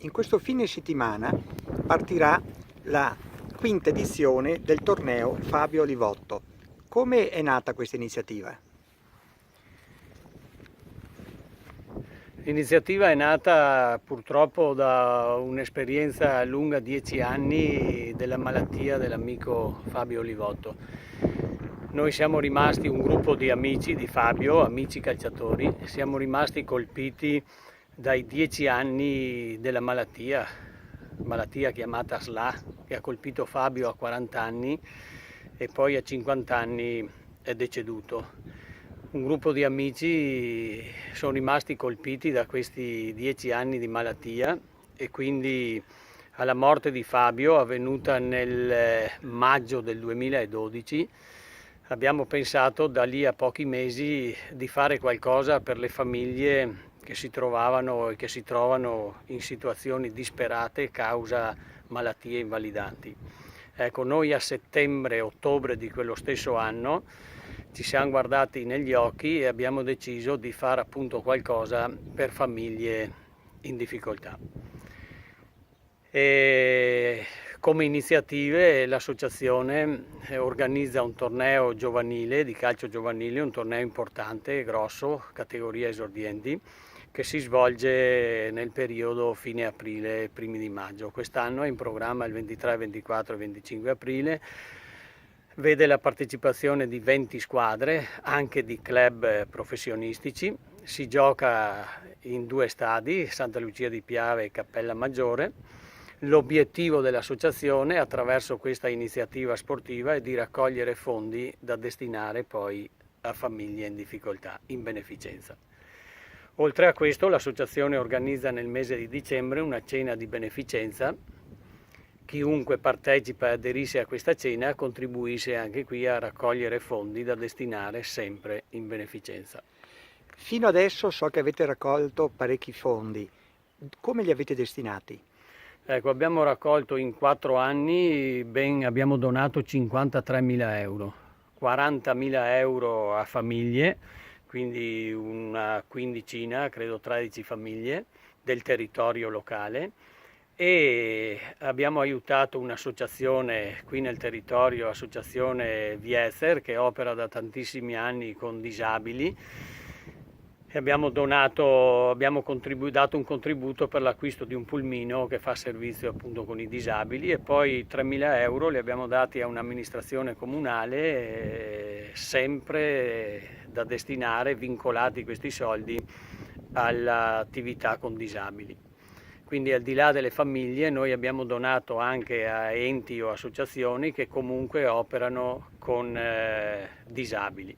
In questo fine settimana partirà la quinta edizione del torneo Fabio Olivotto. Come è nata questa iniziativa? L'iniziativa è nata purtroppo da un'esperienza lunga 10 anni della malattia dell'amico Fabio Olivotto. Noi siamo rimasti un gruppo di amici di Fabio, amici calciatori, siamo rimasti colpiti dai 10 anni della malattia chiamata SLA, che ha colpito Fabio a 40 anni e poi a 50 anni è deceduto. Un gruppo di amici sono rimasti colpiti da questi 10 anni di malattia e quindi alla morte di Fabio, avvenuta nel maggio del 2012, abbiamo pensato da lì a pochi mesi di fare qualcosa per le famiglie che si trovavano e che si trovano in situazioni disperate causa malattie invalidanti. Ecco, noi a settembre-ottobre di quello stesso anno ci siamo guardati negli occhi e abbiamo deciso di fare appunto qualcosa per famiglie in difficoltà. E come iniziative l'associazione organizza un torneo giovanile, di calcio giovanile, un torneo importante, grosso, categoria esordienti, che si svolge nel periodo fine aprile, primi di maggio. Quest'anno è in programma il 23, 24 e 25 aprile. Vede la partecipazione di 20 squadre, anche di club professionistici. Si gioca in 2 stadi, Santa Lucia di Piave e Cappella Maggiore. L'obiettivo dell'associazione attraverso questa iniziativa sportiva è di raccogliere fondi da destinare poi a famiglie in difficoltà, in beneficenza. Oltre a questo l'associazione organizza nel mese di dicembre una cena di beneficenza. Chiunque partecipa e aderisce a questa cena contribuisce anche qui a raccogliere fondi da destinare sempre in beneficenza. Fino adesso so che avete raccolto parecchi fondi. Come li avete destinati? Ecco, abbiamo raccolto in 4 anni, abbiamo donato 53.000 euro, 40.000 euro a famiglie, quindi una quindicina, credo 13 famiglie del territorio locale, e abbiamo aiutato un'associazione qui nel territorio, Associazione Viezer, che opera da tantissimi anni con disabili. Abbiamo dato un contributo per l'acquisto di un pulmino che fa servizio appunto con i disabili, e poi 3.000 euro li abbiamo dati a un'amministrazione comunale, sempre da destinare, vincolati questi soldi, all'attività con disabili. Quindi al di là delle famiglie noi abbiamo donato anche a enti o associazioni che comunque operano con disabili.